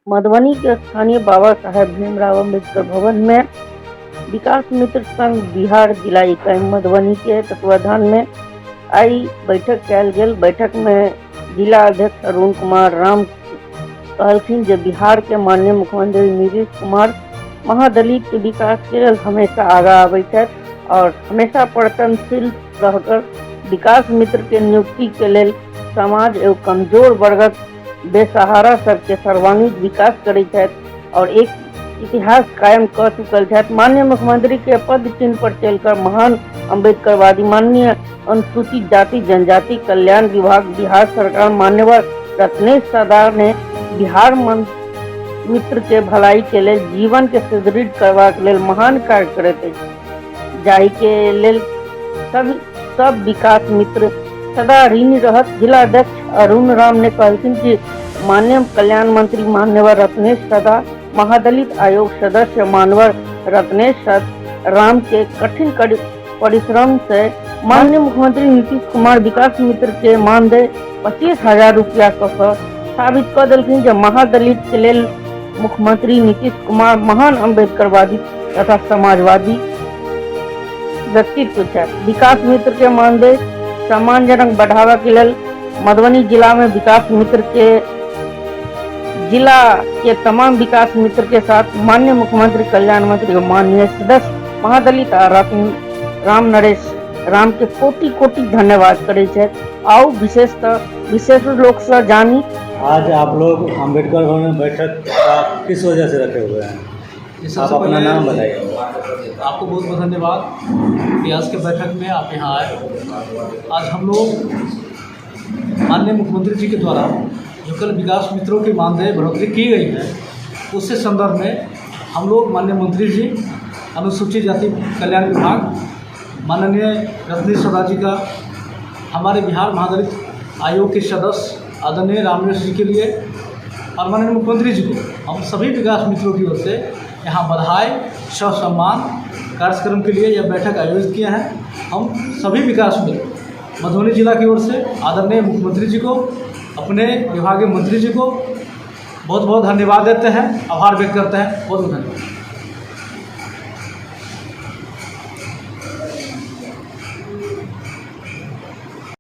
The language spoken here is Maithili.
मधुबनी के स्थानीय बाबा साहेब भीमराव अम्बेडकर भवन में विकास मित्र संघ बिहार जिला इकाई मधुबनी के तत्वाधान में आई बैठक कयल गेल। बैठक में जिला अध्यक्ष अरुण कुमार राम कहलखिन जे बिहार के माननीय मुख्यमंत्री नीतीश कुमार महादलित के विकास के लिए हमेशा आगा आबै छथि और हमेशा प्रयत्नशील रहकर विकास मित्र के नियुक्ति के लेल समाज एवं कमजोर वर्गक बेसहारा सबके सर्वांगीण विकास करै छथि और एक इतिहास कायम कर चुकल छथि। माननीय मुख्यमंत्री के पद चिन्ह पर चलकर महान अम्बेडकरवादी माननीय अनुसूचित जाति जनजाति कल्याण विभाग बिहार सरकार मान्यवर रत्नेश सदा ने बिहार मित्र के भलाई के लिए जीवन के सुदृढ़ करबा के लिए महान कार्य करैत अछि, जाहि के लेल सब विकास मित्र सदा ऋणी रहत। जिला अध्यक्ष अरुण राम ने कहलखिन कि माननीय कल्याण मंत्री मान्यवर रत्नेश सदा महादलित आयोग सदस्य मान्यवर रत्नेश राम के कठिन परिश्रम से माननीय मुख्यमंत्री नीतीश कुमार विकास मित्र के मानदेय 25,000 रुपया साबित कर दिलखिन जे महादलित के लेल मुख्यमंत्री नीतीश कुमार महान अम्बेडकरवादी तथा समाजवादी व्यक्तित्व है। विकास मित्र के मानदेय सम्मानजनक बढ़ावा के लिए मधुबनी जिला में विकास मित्र के जिला के तमाम विकास मित्र के साथ माननीय मुख्यमंत्री कल्याण मंत्री माननीय सदस्य महादलित राम नरेश राम के कोटि कोटि धन्यवाद करे छे। आओ विशेष लोक से जानी। आज आप लोग अम्बेडकर भवन में बैठक किस वजह से रखे हुए हैं? आप अपना नाम बताइए। आपको बहुत बहुत धन्यवाद कि आज के बैठक में आप यहाँ आए। आज हम लोग माननीय मुख्यमंत्री जी के द्वारा जो कल विकास मित्रों की मानदेय बढ़ोतरी की गई है उससे संदर्भ में हम लोग माननीय मंत्री जी अनुसूचित जाति कल्याण विभाग माननीय रत्नेश सदा जी का हमारे बिहार महादलित आयोग के सदस्य आदरणीय रामनेश जी के लिए और माननीय मुख्यमंत्री जी को हम सभी विकास मित्रों की ओर से यहाँ बधाई सह सम्मान कार्यक्रम के लिए यह बैठक आयोजित किए हैं। हम सभी विकास मित्र मधुबनी जिला की ओर से आदरणीय मुख्यमंत्री जी को अपने विभागीय मंत्री जी को बहुत बहुत धन्यवाद देते हैं, आभार व्यक्त करते हैं। बहुत बहुत धन्यवाद।